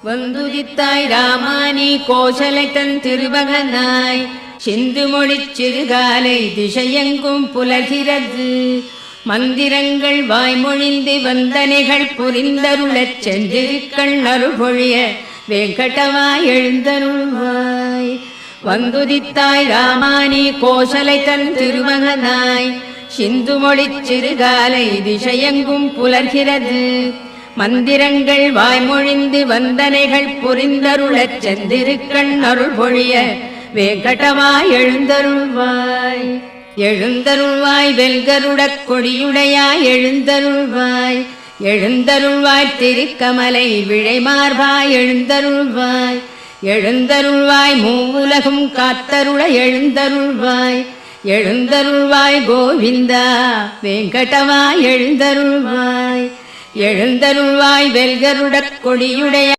வந்துதித்தாய் ராமானி கோசலை தன் திருமகனாய் சிந்து மொழிச் சிறுகாலை திசையெங்கும் புலகிறது. மந்திரங்கள் வாய்மொழிந்து வந்தனைகள் புரிந்தருளச் சென்றிருக்கள் அருள்பொழிய வெங்கடவாய் எழுந்தருள்வாய். வந்துதித்தாய் ராமானி கோசலை தன் திருமகனாய் சிந்து மொழிச் சிறுகாலை திசையெங்கும் புலர்கிறது. மந்திரங்கள் வாய்மொழிந்து வந்தனைகள் புரிந்தருளச் சென்றிருக்கள் அருள்பொழிய வெங்கடவாய் எழுந்தருள்வாய். எழுந்தருள்வாய் வெல்கருடக் கொடியுடையாய் எழுந்தருள்வாய். எழுந்தருள்வாய் திருக்கமலை விழைமார்பாய் எழுந்தருள்வாய். எழுந்தருள்வாய் மூவுலகும் காத்தருள எழுந்தருள்வாய். எழுந்தருள்வாய் கோவிந்தா வெங்கடவாய் எழுந்தருள்வாய். எழுந்தருள்வாய் வெல்கருடக் கொடியுடைய